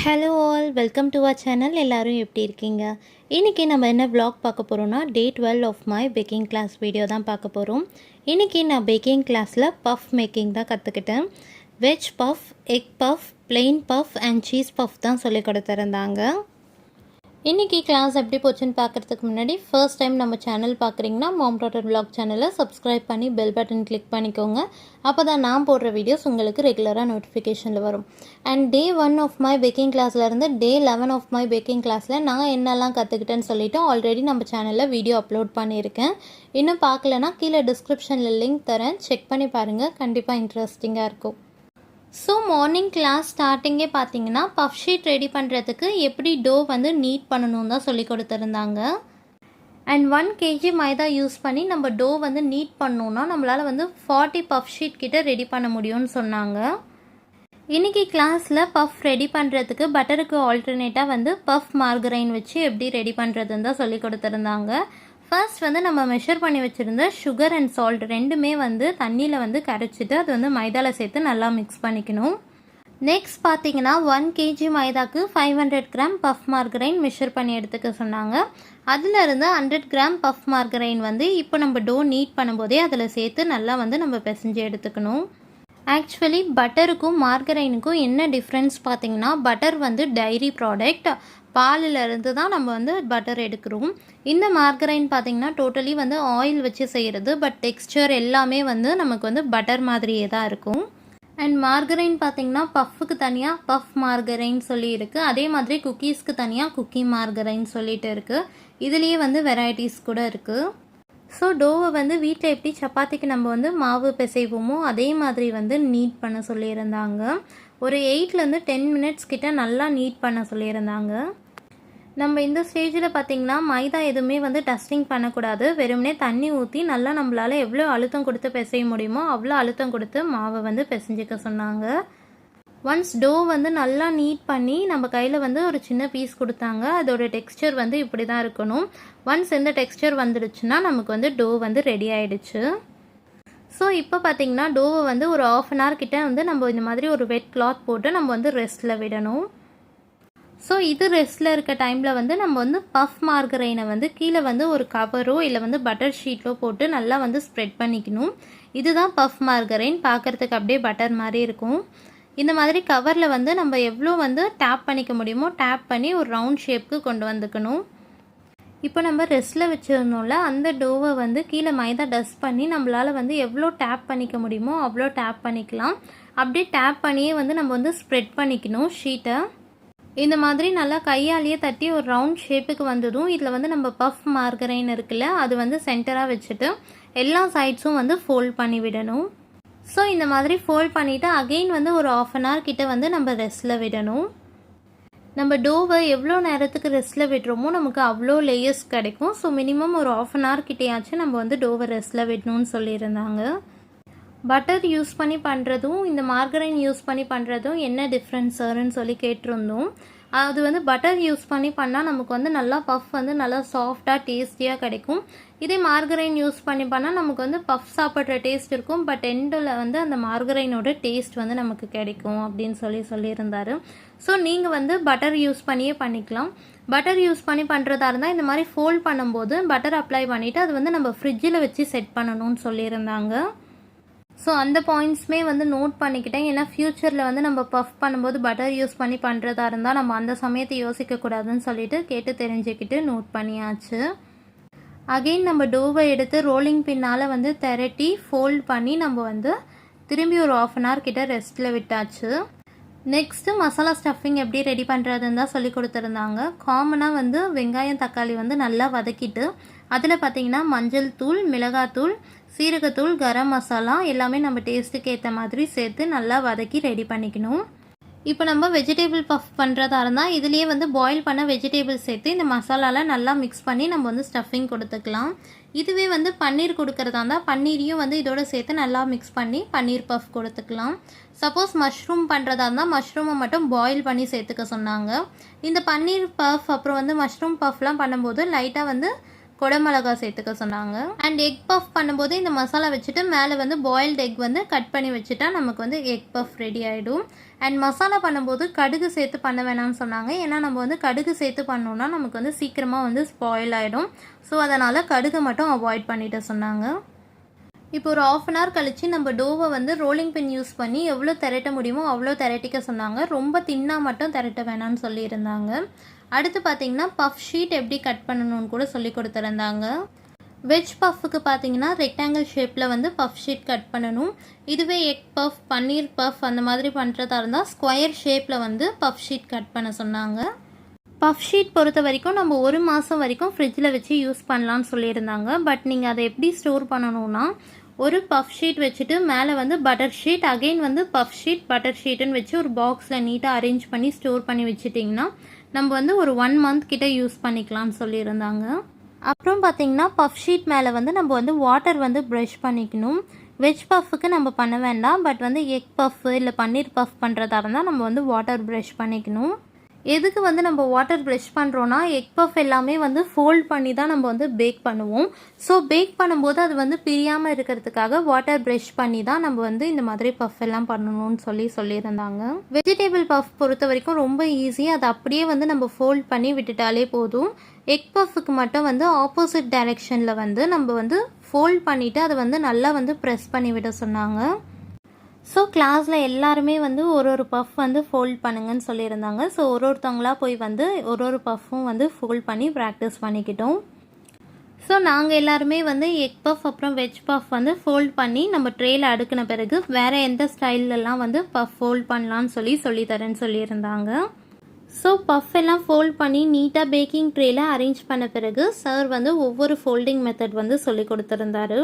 Hello all, welcome to our channel. எல்லோரும் எப்படி இருக்கீங்க? இன்றைக்கி நம்ம என்ன vlog பார்க்க போகிறோன்னா day 12 of my baking class video தான் பார்க்க போகிறோம். இன்றைக்கி நான் பேக்கிங் கிளாஸில் பஃப் மேக்கிங் தான் கற்றுக்கிட்டேன். Veg puff, egg puff, plain puff and cheese puff தான் சொல்லி கொடுத்துருந்தாங்க. இன்றைக்கி கிளாஸ் எப்படி போச்சுன்னு பார்க்குறதுக்கு முன்னாடி ஃபர்ஸ்ட் டைம் நம்ம சேனல் பார்க்குறீங்கன்னா மாம் டாட்டர் vlog சேனலை சப்ஸ்கிரைப் பண்ணி பெல் பட்டன் கிளிக் பண்ணிக்கோங்க. அப்போ தான் நான் போடுற வீடியோஸ் உங்களுக்கு ரெகுலராக நோட்டிஃபிகேஷனில் வரும். And day 1 of my baking கிளாஸ்லேருந்து டே 11 ஆஃப் மை பேக்கிங் கிளாஸில் நான் என்னெல்லாம் கற்றுக்கிட்டேன்னு சொல்லிவிட்டு ஆல்ரெடி நம்ம சேனலில் வீடியோ அப்லோட் பண்ணியிருக்கேன். இன்னும் பார்க்கலன்னா கீழே டிஸ்கிரிப்ஷனில் லிங்க் தரேன், செக் பண்ணி பாருங்கள், கண்டிப்பாக இன்ட்ரெஸ்டிங்காக இருக்கும். ஸோ மார்னிங் கிளாஸ் ஸ்டார்டிங்கே பார்த்தீங்கன்னா பஃப் ஷீட் ரெடி பண்ணுறதுக்கு எப்படி டோ வந்து நீட் பண்ணணும் தான் சொல்லி கொடுத்துருந்தாங்க. அண்ட் 1 kg மைதா யூஸ் பண்ணி நம்ம டோ வந்து நீட் பண்ணோன்னா நம்மளால் வந்து 40 பஃப் ஷீட் கிட்ட ரெடி பண்ண முடியும்னு சொன்னாங்க. இன்றைக்கி கிளாஸில் பஃப் ரெடி பண்ணுறதுக்கு பட்டருக்கு ஆல்டர்னேட்டாக வந்து பஃப் மார்கரைன் வச்சு எப்படி ரெடி பண்ணுறதுன்னு தான் சொல்லி கொடுத்துருந்தாங்க. ஃபர்ஸ்ட் வந்து நம்ம மெஷர் பண்ணி வச்சுருந்த சுகர் அண்ட் சால்ட் ரெண்டுமே வந்து தண்ணியில் வந்து கரைச்சிட்டு அது வந்து மைதாவில் சேர்த்து நல்லா மிக்ஸ் பண்ணிக்கணும். நெக்ஸ்ட் பார்த்தீங்கன்னா 1 kg மைதாக்கு 500 கிராம் பஃப் மார்கரைன் மெஷர் பண்ணி எடுத்துக்க சொன்னாங்க. அதிலிருந்து 100 கிராம் பஃப் மார்கரைன் வந்து இப்போ நம்ம டோ நீட் பண்ணும்போதே அதில் சேர்த்து நல்லா வந்து நம்ம பிசைஞ்சு எடுத்துக்கணும். ஆக்சுவலி பட்டருக்கும் மார்கரைனுக்கும் என்ன டிஃப்ரென்ஸ் பார்த்தீங்கன்னா, பட்டர் வந்து டைரி ப்ராடக்ட், பாலிலிருந்து தான் நம்ம வந்து பட்டர் எடுக்கிறோம். இந்த மார்கரைன் பார்த்திங்கன்னா டோட்டலி வந்து ஆயில் வச்சு செய்கிறது, பட் டெக்ஸ்சர் எல்லாமே வந்து நமக்கு வந்து பட்டர் மாதிரியே தான் இருக்கும். அண்ட் மார்கரைன் பார்த்திங்கன்னா பஃப்புக்கு தனியாக பஃப் மார்கரைன் சொல்லி இருக்குது, அதே மாதிரி குக்கீஸ்க்கு தனியாக குக்கி மார்கரைன் சொல்லிட்டு இருக்குது. இதுலேயே வந்து வெரைட்டிஸ் கூட இருக்குது. ஸோ டோவை வந்து வீட்டில் எப்படி சப்பாத்திக்கு நம்ம வந்து மாவு பிசைவோமோ அதே மாதிரி வந்து நீட் பண்ண சொல்லியிருந்தாங்க. ஒரு 8லேருந்து 10 மினிட்ஸ் கிட்ட நல்லா நீட் பண்ண சொல்லியிருந்தாங்க. நம்ம இந்த ஸ்டேஜில் பார்த்திங்கன்னா மைதா எதுவுமே வந்து டஸ்டிங் பண்ணக்கூடாது. வெறுமனே தண்ணி ஊற்றி நல்லா நம்மளால் எவ்வளோ அழுத்தம் கொடுத்து பிசைய முடியுமோ அவ்வளோ அழுத்தம் கொடுத்து மாவை வந்து பிசைஞ்சிக்க சொன்னாங்க. ஒன்ஸ் டோ வந்து நல்லா நீட் பண்ணி நம்ம கையில் வந்து ஒரு சின்ன பீஸ் கொடுத்தாங்க. அதோட டெக்ஸ்சர் வந்து இப்படி தான் இருக்கணும். ஒன்ஸ் இந்த டெக்ஸ்சர் வந்துடுச்சுன்னா நமக்கு வந்து டோ வந்து ரெடி ஆகிடுச்சு. ஸோ இப்போ பார்த்திங்கன்னா டோவை வந்து ஒரு 1/2 hour கிட்ட வந்து நம்ம இந்த மாதிரி ஒரு வெட் கிளாத் போட்டு நம்ம வந்து ரெஸ்ட்டில் விடணும். ஸோ இது ரெஸ்ட்டில் இருக்க டைமில் வந்து நம்ம வந்து பஃப் மார்கரைனை வந்து கீழே வந்து ஒரு கவரோ இல்லை வந்து பட்டர் ஷீட்டோ போட்டு நல்லா வந்து ஸ்ப்ரெட் பண்ணிக்கணும். இதுதான் பஃப் மார்கரைன், பார்க்குறதுக்கு அப்படியே பட்டர் மாதிரி இருக்கும். இந்த மாதிரி கவரில் வந்து நம்ம எவ்வளோ வந்து டேப் பண்ணிக்க முடியுமோ டேப் பண்ணி ஒரு ரவுண்ட் ஷேப்புக்கு கொண்டு வந்துக்கணும். இப்போ நம்ம ரெஸ்ட்டில் வச்சுருந்தோம்ல அந்த டோவை வந்து கீழே மைதா டஸ்ட் பண்ணி நம்மளால் வந்து எவ்வளோ டேப் பண்ணிக்க முடியுமோ அவ்வளோ டேப் பண்ணிக்கலாம். அப்படியே டேப் பண்ணியே வந்து நம்ம வந்து ஸ்ப்ரெட் பண்ணிக்கணும் ஷீட்டை. இந்த மாதிரி நல்லா கையாலேயே தட்டி ஒரு ரவுண்ட் ஷேப்புக்கு வந்ததும் இதில் வந்து நம்ம பஃப் மார்கரைன் இருக்குல்ல அது வந்து சென்டராக வச்சுட்டு எல்லா சைட்ஸும் வந்து ஃபோல்ட் பண்ணி விடணும். ஸோ இந்த மாதிரி ஃபோல்ட் பண்ணிவிட்டு அகெயின் வந்து ஒரு 1/2 hour கிட்ட வந்து நம்ம ரெஸ்ட்டில் விடணும். நம்ம டோவை எவ்வளோ நேரத்துக்கு ரெஸ்ட்டில் விடுறோமோ நமக்கு அவ்வளோ லேயர்ஸ் கிடைக்கும். ஸோ மினிமம் ஒரு 1/2 hour கிட்டேயாச்சும் நம்ம வந்து டோவை ரெஸ்ட்டில் விடணும்னு சொல்லியிருந்தாங்க. பட்டர் யூஸ் பண்ணி பண்ணுறதும் இந்த மார்கரைன் யூஸ் பண்ணி பண்ணுறதும் என்ன டிஃப்ரென்ஸ் சார்ன்னு சொல்லி கேட்டிருந்தோம். அது வந்து பட்டர் யூஸ் பண்ணி பண்ணால் நமக்கு வந்து நல்லா பஃப் வந்து நல்லா சாஃப்டாக டேஸ்டியாக கிடைக்கும். இதே மார்கரைன் யூஸ் பண்ணி பண்ணால் நமக்கு வந்து பஃப் சாப்பிட்ற டேஸ்ட் இருக்கும், பட் எண்டில் வந்து அந்த மார்கரைனோட டேஸ்ட் வந்து நமக்கு கிடைக்கும் அப்படின்னு சொல்லியிருந்தார். ஸோ நீங்கள் வந்து பட்டர் யூஸ் பண்ணியே பண்ணிக்கலாம். பட்டர் யூஸ் பண்ணி பண்ணுறதா இருந்தால் இந்த மாதிரி ஃபோல்ட் பண்ணும்போது பட்டர் அப்ளை பண்ணிவிட்டு அது வந்து நம்ம ஃப்ரிட்ஜில் வச்சு செட் பண்ணணும்னு சொல்லியிருந்தாங்க. ஸோ அந்த பாயிண்ட்ஸுமே வந்து நோட் பண்ணிக்கிட்டேன். ஏன்னா ஃப்யூச்சரில் வந்து நம்ம பஃப் பண்ணும்போது பட்டர் யூஸ் பண்ணி பண்ணுறதா இருந்தால் நம்ம அந்த சமயத்தை யோசிக்கக்கூடாதுன்னு சொல்லிட்டு கேட்டு தெரிஞ்சுக்கிட்டு நோட் பண்ணியாச்சு. அகெயின் நம்ம டோவை எடுத்து ரோலிங் பின்னால் வந்து திரட்டி ஃபோல்ட் பண்ணி நம்ம வந்து திரும்பி ஒரு 1/2 hour கிட்ட ரெஸ்ட்டில் விட்டாச்சு. நெக்ஸ்ட்டு மசாலா ஸ்டஃபிங் எப்படி ரெடி பண்ணுறதுன்னு தான் சொல்லி கொடுத்துருந்தாங்க. காமனாக வந்து வெங்காயம் தக்காளி வந்து நல்லா வதக்கிட்டு அதில் பார்த்திங்கன்னா மஞ்சள் தூள், மிளகாத்தூள், சீரகத்தூள், கரம் மசாலா எல்லாமே நம்ம டேஸ்ட்டுக்கு ஏற்ற மாதிரி சேர்த்து நல்லா வதக்கி ரெடி பண்ணிக்கணும். இப்போ நம்ம வெஜிடேபிள் பஃப் பண்ணுறதா இருந்தால் இதுலேயே வந்து பாயில் பண்ண வெஜிடேபிள் சேர்த்து இந்த மசாலாவில் நல்லா மிக்ஸ் பண்ணி நம்ம வந்து ஸ்டஃபிங் கொடுத்துக்கலாம். இதுவே வந்து பன்னீர் கொடுக்குறதா இருந்தால் பன்னீரையும் வந்து இதோட சேர்த்து நல்லா மிக்ஸ் பண்ணி பன்னீர் பஃப் கொடுத்துக்கலாம். சப்போஸ் மஷ்ரூம் பண்ணுறதா இருந்தால் மஷ்ரூமை மட்டும் பாயில் பண்ணி சேர்த்துக்க சொன்னாங்க. இந்த பன்னீர் பஃப் அப்புறம் வந்து மஷ்ரூம் பஃப்லாம் பண்ணும்போது லைட்டாக வந்து குடமிளகாய் சேர்த்துக்க சொன்னாங்க. அண்ட் எக் பஃப் பண்ணும்போது இந்த மசாலா வச்சுட்டு மேலே வந்து பாயில்டு எக் வந்து கட் பண்ணி வச்சுட்டா நமக்கு வந்து எக் பஃப் ரெடி ஆகிடும். அண்ட் மசாலா பண்ணும்போது கடுகு சேர்த்து பண்ண வேணாம்னு சொன்னாங்க. ஏன்னா நம்ம வந்து கடுகு சேர்த்து பண்ணோம்னா நமக்கு வந்து சீக்கிரமாக வந்து ஸ்பாயில் ஆகிடும். ஸோ அதனால் கடுகு மட்டும் அவாய்ட் பண்ணிட்டு சொன்னாங்க. இப்போ ஒரு 1/2 அன் ஹவர் கழித்து நம்ம டோவை வந்து ரோலிங் பின் யூஸ் பண்ணி எவ்வளோ திரட்ட முடியுமோ அவ்வளோ திரட்டிக்க சொன்னாங்க. ரொம்ப தின்னாக மட்டும் திரட்ட வேணாம்னு சொல்லியிருந்தாங்க. அடுத்து பார்த்திங்கன்னா பஃப் ஷீட் எப்படி கட் பண்ணணும்னு கூட சொல்லி கொடுத்துருந்தாங்க. வெஜ் பஃப்புக்கு பார்த்திங்கன்னா ரெக்டாங்கிள் ஷேப்பில் வந்து பஃப் ஷீட் கட் பண்ணணும். இதுவே எக் பஃப், பன்னீர் பஃப் அந்த மாதிரி பண்ணுறதா இருந்தால் ஸ்கொயர் ஷேப்பில் வந்து பஃப் ஷீட் கட் பண்ண சொன்னாங்க. பஃப் ஷீட் பொறுத்த வரைக்கும் நம்ம 1 மாதம் வரைக்கும் ஃப்ரிட்ஜில் வச்சு யூஸ் பண்ணலான்னு சொல்லியிருந்தாங்க. பட் நீங்கள் அதை எப்படி ஸ்டோர் பண்ணணும்னா, ஒரு பஃப் ஷீட் வச்சுட்டு மேலே வந்து பட்டர் ஷீட், அகெயின் வந்து பஃப் ஷீட் பட்டர் ஷீட்டுன்னு வச்சு ஒரு பாக்ஸில் நீட்டாக அரேஞ்ச் பண்ணி ஸ்டோர் பண்ணி வச்சுட்டிங்கன்னா நம்ம வந்து ஒரு 1 மந்த் கிட்ட யூஸ் பண்ணிக்கலாம்னு சொல்லியிருந்தாங்க. அப்புறம் பார்த்திங்கன்னா பஃப் ஷீட் மேலே வந்து நம்ம வந்து வாட்டர் வந்து ப்ரஷ் பண்ணிக்கணும். வெஜ் பஃப்புக்கு நம்ம பண்ண வேண்டாம். பட் வந்து எக் பஃப் இல்லை பன்னீர் பஃப் பண்ணுறதா இருந்தால் நம்ம வந்து வாட்டர் ப்ரஷ் பண்ணிக்கணும். எதுக்கு வந்து நம்ம வாட்டர் ப்ரஷ் பண்ணுறோன்னா, எக் பஃப் எல்லாமே வந்து ஃபோல்ட் பண்ணி தான் நம்ம வந்து பேக் பண்ணுவோம். ஸோ பேக் பண்ணும்போது அது வந்து பிரியாமல் இருக்கிறதுக்காக வாட்டர் ப்ரஷ் பண்ணி தான் நம்ம வந்து இந்த மாதிரி பஃப் எல்லாம் பண்ணணும்னு சொல்லியிருந்தாங்க. வெஜிடேபிள் பஃப் பொறுத்த வரைக்கும் ரொம்ப ஈஸி. அதை அப்படியே வந்து நம்ம ஃபோல்ட் பண்ணி விட்டுட்டாலே போதும். எக் பஃப்புக்கு மட்டும் வந்து ஆப்போசிட் டைரெக்ஷனில் வந்து நம்ம வந்து ஃபோல்ட் பண்ணிவிட்டு அதை வந்து நல்லா வந்து ப்ரெஸ் பண்ணி விட சொன்னாங்க. ஸோ கிளாஸில் எல்லாருமே வந்து ஒரு பஃப் வந்து ஃபோல்ட் பண்ணுங்கன்னு சொல்லியிருந்தாங்க. ஸோ ஒருத்தவங்களாக போய் வந்து ஒரு பஃப்பும் வந்து ஃபோல்ட் பண்ணி ப்ராக்டிஸ் பண்ணிக்கிட்டோம். ஸோ நாங்கள் எல்லாருமே வந்து எக் பஃப் அப்புறம் வெஜ் பஃப் வந்து ஃபோல்ட் பண்ணி நம்ம ட்ரேயில் அடுக்கின பிறகு வேறு எந்த ஸ்டைல்லலாம் வந்து பஃப் ஃபோல்ட் பண்ணலான்னு சொல்லித்தரேன்னு சொல்லியிருந்தாங்க. ஸோ பஃப் எல்லாம் ஃபோல்ட் பண்ணி நீட்டாக பேக்கிங் ட்ரேயில் அரேஞ்ச் பண்ண பிறகு சார் வந்து ஒவ்வொரு ஃபோல்டிங் மெத்தட் வந்து சொல்லி கொடுத்துருந்தாரு.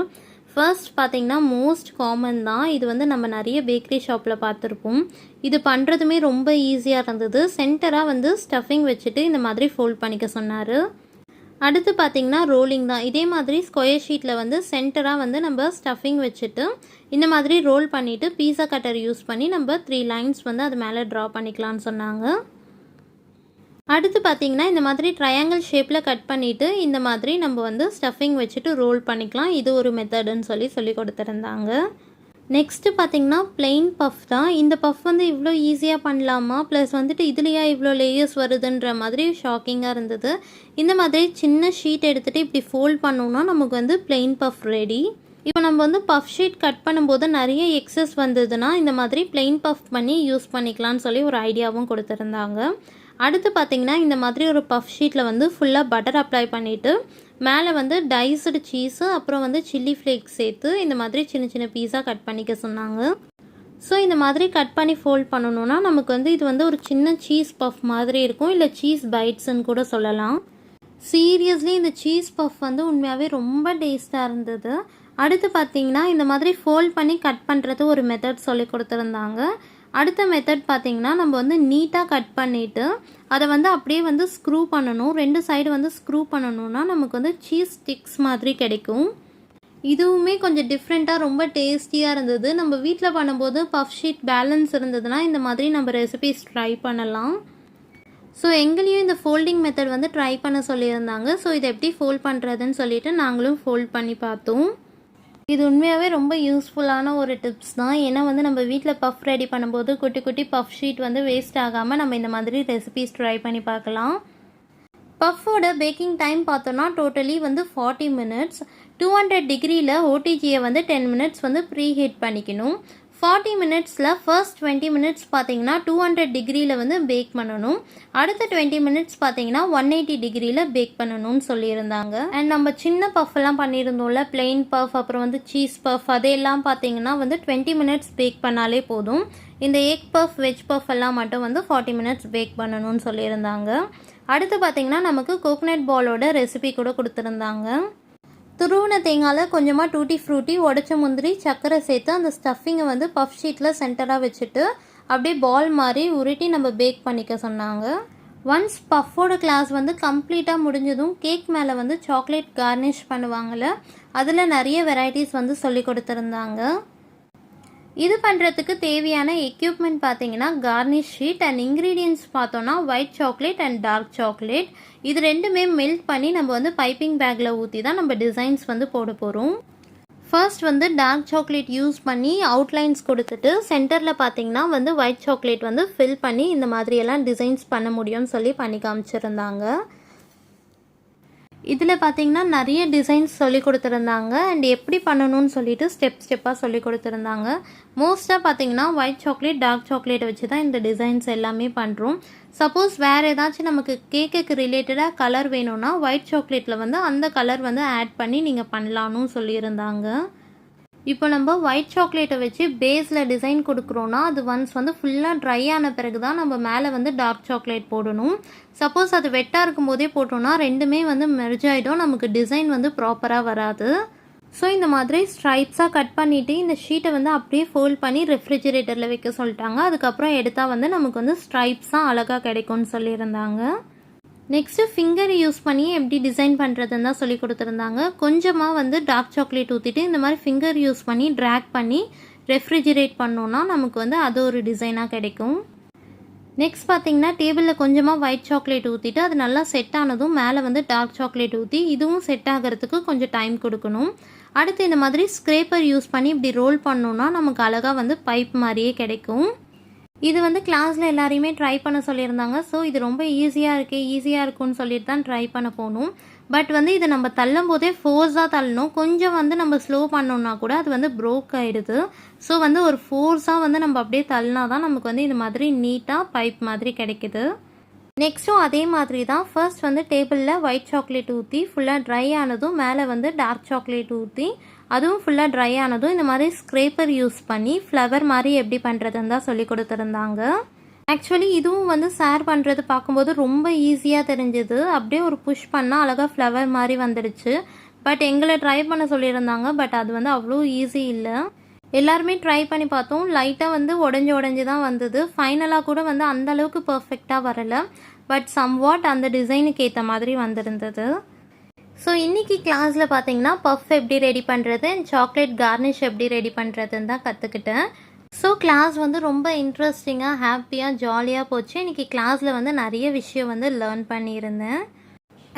ஃபர்ஸ்ட் பார்த்திங்கன்னா மோஸ்ட் காமன் தான். இது வந்து நம்ம நிறைய பேக்கரி ஷாப்பில் பார்த்துருப்போம். இது பண்ணுறதுமே ரொம்ப ஈஸியாக இருந்தது. சென்டராக வந்து ஸ்டஃபிங் வச்சுட்டு இந்த மாதிரி ஃபோல்ட் பண்ணிக்க சொன்னார். அடுத்து பார்த்திங்கன்னா ரோலிங் தான். இதே மாதிரி ஸ்கொயர் ஷீட்டில் வந்து சென்டராக வந்து நம்ம ஸ்டஃபிங் வச்சுட்டு இந்த மாதிரி ரோல் பண்ணிவிட்டு பீஸா கட்டர் யூஸ் பண்ணி நம்ம 3 லைன்ஸ் வந்து அது மேலே ட்ரா பண்ணிக்கலான்னு சொன்னாங்க. அடுத்து பார்த்திங்கன்னா இந்த மாதிரி ட்ரையாங்கிள் ஷேப்பில் கட் பண்ணிவிட்டு இந்த மாதிரி நம்ம வந்து ஸ்டஃபிங் வச்சுட்டு ரோல் பண்ணிக்கலாம். இது ஒரு மெத்தடுன்னு சொல்லி கொடுத்துருந்தாங்க. நெக்ஸ்ட்டு பார்த்திங்கன்னா பிளெயின் பஃப் தான். இந்த பஃப் வந்து இவ்வளோ ஈஸியாக பண்ணலாமா, ப்ளஸ் வந்துட்டு இதுலையா இவ்வளோ லேயர்ஸ் வருதுன்ற மாதிரி ஷாக்கிங்காக இருந்தது. இந்த மாதிரி சின்ன ஷீட் எடுத்துகிட்டு இப்படி ஃபோல்ட் பண்ணோம்னா நமக்கு வந்து பிளெயின் பஃப் ரெடி. இப்போ நம்ம வந்து பஃப் ஷீட் கட் பண்ணும்போது நிறைய எக்ஸஸ் வந்ததுன்னா இந்த மாதிரி பிளெயின் பஃப் பண்ணி யூஸ் பண்ணிக்கலாம்னு சொல்லி ஒரு ஐடியாவும் கொடுத்துருந்தாங்க. அடுத்து பார்த்திங்கன்னா இந்த மாதிரி ஒரு பஃப் ஷீட்டில் வந்து ஃபுல்லாக பட்டர் அப்ளை பண்ணிவிட்டு மேலே வந்து டைஸ்டு சீஸு அப்புறம் வந்து சில்லி ஃப்ளேக்ஸ் சேர்த்து இந்த மாதிரி சின்ன சின்ன பீஸாக கட் பண்ணிக்க சொன்னாங்க. ஸோ இந்த மாதிரி கட் பண்ணி ஃபோல்ட் பண்ணணுன்னா நமக்கு வந்து இது வந்து ஒரு சின்ன சீஸ் பஃப் மாதிரி இருக்கும், இல்லை சீஸ் பைட்ஸ்ன்னு கூட சொல்லலாம். சீரியஸ்லி இந்த சீஸ் பஃப் வந்து உண்மையாகவே ரொம்ப டேஸ்ட்டாக இருந்தது. அடுத்து பார்த்திங்கன்னா இந்த மாதிரி ஃபோல்ட் பண்ணி கட் பண்ணுறது ஒரு மெத்தட் சொல்லி கொடுத்துருந்தாங்க. அடுத்த மெத்தட் பார்த்திங்கன்னா நம்ம வந்து நீட்டாக கட் பண்ணிவிட்டு அதை வந்து அப்படியே வந்து ஸ்க்ரூ பண்ணணும். 2 சைடு வந்து ஸ்க்ரூ பண்ணணுன்னா நமக்கு வந்து சீஸ் ஸ்டிக்ஸ் மாதிரி கிடைக்கும். இதுவுமே கொஞ்சம் டிஃப்ரெண்ட்டாக ரொம்ப டேஸ்டியாக இருந்தது. நம்ம வீட்டில் பண்ணும்போது பஃப் ஷீட் பேலன்ஸ் இருந்ததுன்னா இந்த மாதிரி நம்ம ரெசிபிஸ் ட்ரை பண்ணலாம். ஸோ எங்களையும் இந்த ஃபோல்டிங் மெத்தட் வந்து ட்ரை பண்ண சொல்லியிருந்தாங்க. ஸோ இதை எப்படி ஃபோல்ட் பண்ணுறதுன்னு சொல்லிவிட்டு நாங்களும் ஃபோல்ட் பண்ணி பார்த்தோம். இது உண்மையாகவே ரொம்ப யூஸ்ஃபுல்லான ஒரு டிப்ஸ் தான். ஏன்னா வந்து நம்ம வீட்டில் பஃப் ரெடி பண்ணும்போது குட்டி குட்டி பஃப் ஷீட் வந்து வேஸ்ட் ஆகாமல் நம்ம இந்த மாதிரி ரெசிபிஸ் ட்ரை பண்ணி பார்க்கலாம். பஃப்போட பேக்கிங் டைம் பார்த்தோன்னா டோட்டலி வந்து 40 மினிட்ஸ். 200 டிகிரியில் ஓடிஜியை வந்து 10 மினிட்ஸ் வந்து ப்ரீ ஹீட் பண்ணிக்கணும். 40 மினிட்ஸில் ஃபர்ஸ்ட் 20 மினிட்ஸ் பார்த்தீங்கன்னா 200 டிகிரியில் வந்து பேக் பண்ணணும். அடுத்த 20 மினிட்ஸ் பார்த்தீங்கன்னா 180 டிகிரியில் பேக் பண்ணணும்னு சொல்லியிருந்தாங்க. அண்ட் நம்ம சின்ன பஃப் எல்லாம் பண்ணியிருந்தோம்ல, பிளெயின் பஃப் அப்புறம் வந்து சீஸ் பஃப், அதையெல்லாம் பார்த்தீங்கன்னா வந்து 20 மினிட்ஸ் பேக் பண்ணாலே போதும். இந்த எக் பஃப், வெஜ் பஃப் எல்லாம் மட்டும் வந்து 40 மினிட்ஸ் பேக் பண்ணணும்னு சொல்லியிருந்தாங்க. அடுத்து பார்த்தீங்கன்னா நமக்கு கோகனட் பாலோட ரெசிபி கூட கொடுத்துருந்தாங்க. துருவின தேங்காயில் கொஞ்சமாக டூட்டி ஃப்ரூட்டி, உடச்ச முந்திரி, சர்க்கரை சேர்த்து அந்த ஸ்டஃபிங்கை வந்து பஃப் ஷீட்டில் சென்டராக வச்சுட்டு அப்படியே பால் மாதிரி உருட்டி நம்ம பேக் பண்ணிக்க சொன்னாங்க. ஒன்ஸ் பஃப்போட கிளாஸ் வந்து கம்ப்ளீட்டாக முடிஞ்சதும் கேக் மேலே வந்து சாக்லேட் கார்னிஷ் பண்ணுவாங்கள்ல, அதில் நிறைய வெரைட்டிஸ் வந்து சொல்லி கொடுத்துருந்தாங்க. இது பண்ணுறதுக்கு தேவையான எக்யூப்மெண்ட் பார்த்தீங்கன்னா கார்னிஷ் ஷீட் அண்ட் இன்க்ரீடியன்ட்ஸ் பார்த்தோன்னா white chocolate and dark chocolate. இது ரெண்டுமே மெல்ட் பண்ணி நம்ம வந்து பைப்பிங் பேக்கில் ஊற்றி தான் நம்ம டிசைன்ஸ் வந்து போட போகிறோம். ஃபர்ஸ்ட் வந்து டார்க் சாக்லேட் யூஸ் பண்ணி அவுட்லைன்ஸ் கொடுத்துட்டு சென்டரில் பார்த்தீங்கன்னா வந்து ஒயிட் சாக்லேட் வந்து ஃபில் பண்ணி இந்த மாதிரியெல்லாம் டிசைன்ஸ் பண்ண முடியும்னு சொல்லி பண்ணி காமிச்சிருந்தாங்க. இதில் பார்த்தீங்கன்னா நிறைய டிசைன்ஸ் சொல்லி கொடுத்துருந்தாங்க அண்ட் எப்படி பண்ணணும்னு சொல்லிட்டு ஸ்டெப்பாக சொல்லி கொடுத்துருந்தாங்க. மோஸ்ட்டாக பார்த்தீங்கன்னா ஒயிட் சாக்லேட் டார்க் சாக்லேட்டை வச்சு தான் இந்த டிசைன்ஸ் எல்லாமே பண்ணுறோம். சப்போஸ் வேறு ஏதாச்சும் நமக்கு கேக்குக்கு ரிலேட்டடாக கலர் வேணும்னா ஒயிட் சாக்லேட்டில் வந்து அந்த கலர் வந்து ஆட் பண்ணி நீங்கள் பண்ணலான்னு சொல்லியிருந்தாங்க. இப்போ நம்ம ஒயிட் சாக்லேட்டை வச்சு பேஸில் டிசைன் கொடுக்குறோன்னா அது ஒன்ஸ் வந்து ஃபுல்லாக ட்ரை ஆன பிறகு தான் நம்ம மேலே வந்து டார்க் சாக்லேட் போடணும். சப்போஸ் அது வெட்டாக இருக்கும் போதே போட்டோன்னா ரெண்டுமே வந்து மெர்ஜ் ஆகிடும், நமக்கு டிசைன் வந்து ப்ராப்பராக வராது. ஸோ இந்த மாதிரி ஸ்ட்ரைப்ஸாக கட் பண்ணிவிட்டு இந்த ஷீட்டை வந்து அப்படியே ஃபோல்ட் பண்ணி ரெஃப்ரிஜிரேட்டரில் வைக்க சொல்லிட்டாங்க. அதுக்கப்புறம் எடுத்தால் வந்து நமக்கு வந்து ஸ்ட்ரைப்ஸாக அழகாக கிடைக்கும்னு சொல்லியிருந்தாங்க. நெக்ஸ்ட்டு ஃபிங்கர் யூஸ் பண்ணி எப்படி டிசைன் பண்ணுறதுன்னு தான் சொல்லி கொடுத்துருந்தாங்க. கொஞ்சமாக வந்து டார்க் சாக்லேட் ஊற்றிட்டு இந்த மாதிரி ஃபிங்கர் யூஸ் பண்ணி ட்ராக் பண்ணி ரெஃப்ரிஜிரேட் பண்ணோன்னா நமக்கு வந்து அது ஒரு டிசைனாக கிடைக்கும். நெக்ஸ்ட் பார்த்திங்கன்னா டேபிளில் கொஞ்சமாக ஒயிட் சாக்லேட் ஊற்றிட்டு அது நல்லா செட் ஆனதும் மேலே வந்து டார்க் சாக்லேட் ஊற்றி இதுவும் செட் ஆகிறதுக்கு கொஞ்சம் டைம் கொடுக்கணும். அடுத்து இந்த மாதிரி ஸ்க்ரேப்பர் யூஸ் பண்ணி இப்படி ரோல் பண்ணோன்னா நமக்கு அழகாக வந்து பைப் மாதிரியே கிடைக்கும். இது வந்து கிளாஸில் எல்லாரையுமே ட்ரை பண்ண சொல்லியிருந்தாங்க. ஸோ இது ரொம்ப ஈஸியாக இருக்கும்னு சொல்லிட்டு தான் ட்ரை பண்ண போகணும். பட் வந்து இதை நம்ம தள்ளும் போதே ஃபோர்ஸாக தள்ளணும். கொஞ்சம் வந்து நம்ம ஸ்லோ பண்ணோம்னா கூட அது வந்து ப்ரோக் ஆகிடுது. ஸோ வந்து ஒரு ஃபோர்ஸாக வந்து நம்ம அப்படியே தள்ளினா தான் நமக்கு வந்து இந்த மாதிரி நீட்டாக பைப் மாதிரி கிடைக்குது. நெக்ஸ்ட்டும் அதே மாதிரி தான் ஃபர்ஸ்ட் வந்து டேபிளில் ஒயிட் சாக்லேட் ஊற்றி ஃபுல்லாக ட்ரை ஆனதும் மேலே வந்து டார்க் சாக்லேட் ஊற்றி அதுவும் ஃபுல்லாக ட்ரை ஆனதும் இந்த மாதிரி ஸ்க்ரேப்பர் யூஸ் பண்ணி ஃப்ளவர் மாதிரி எப்படி பண்ணுறதுன்னு தான் சொல்லி கொடுத்துருந்தாங்க. ஆக்சுவலி இதுவும் வந்து ஷேர் பண்ணுறது பார்க்கும்போது ரொம்ப ஈஸியாக தெரிஞ்சுது. அப்படியே ஒரு புஷ் பண்ணால் அழகாக ஃப்ளவர் மாதிரி வந்துடுச்சு. பட் எங்களை ட்ரை பண்ண சொல்லியிருந்தாங்க. பட் அது வந்து அவ்வளோ ஈஸி இல்லை. எல்லாருமே ட்ரை பண்ணி பார்த்தோம். லைட்டாக வந்து உடஞ்சி தான் வந்தது. ஃபைனலாக கூட வந்து அந்தளவுக்கு பர்ஃபெக்டாக வரலை. பட் சம்வாட் அந்த டிசைனுக்கு ஏற்ற மாதிரி வந்திருந்தது. ஸோ இன்றைக்கி கிளாஸில் பார்த்தீங்கன்னா பஃப் எப்படி ரெடி பண்ணுறது அண்ட் சாக்லேட் கார்னிஷ் எப்படி ரெடி பண்ணுறதுன்னு தான் கற்றுக்கிட்டேன். ஸோ கிளாஸ் வந்து ரொம்ப இன்ட்ரெஸ்டிங்காக ஹாப்பியாக ஜாலியாக போச்சு. இன்றைக்கி கிளாஸில் வந்து நிறைய விஷயம் வந்து லேர்ன் பண்ணியிருந்தேன்.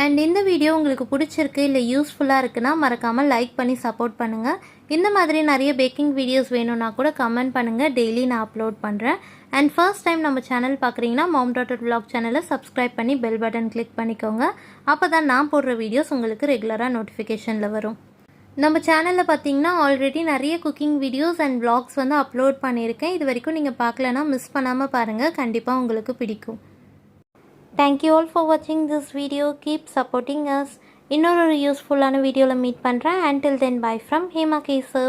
அண்ட் இந்த வீடியோ உங்களுக்கு பிடிச்சிருக்கு இல்லை யூஸ்ஃபுல்லாக இருக்குன்னா மறக்காமல் லைக் பண்ணி சப்போர்ட் பண்ணுங்கள். இந்த மாதிரி நிறைய பேக்கிங் வீடியோஸ் வேணும்னா கூட கமெண்ட் பண்ணுங்கள். டெய்லி நான் அப்லோட் பண்ணுறேன். அண்ட் ஃபர்ஸ்ட் டைம் நம்ம சேனல் பார்க்குறீங்கன்னா mom.vlog சேனலை சப்ஸ்கிரைப் பண்ணி பெல் பட்டன் கிளிக் பண்ணிக்கோங்க. அப்போ தான் நான் போடுற வீடியோஸ் உங்களுக்கு ரெகுலராக நோட்டிஃபிகேஷனில் வரும். நம்ம சேனலில் பார்த்தீங்கன்னா ஆல்ரெடி நிறைய குக்கிங் வீடியோஸ் அண்ட் vlogs வந்து அப்லோட் பண்ணியிருக்கேன். இது வரைக்கும் நீங்கள் பார்க்கலன்னா மிஸ் பண்ணாமல் பாருங்கள், கண்டிப்பாக உங்களுக்கு பிடிக்கும். Thank you all for watching this video. Keep supporting us. இன்னொரு யூஸ்ஃபுல்லான வீடியோவில் மீட் பண்ணுறேன். Until then, bye from Hema Kesav.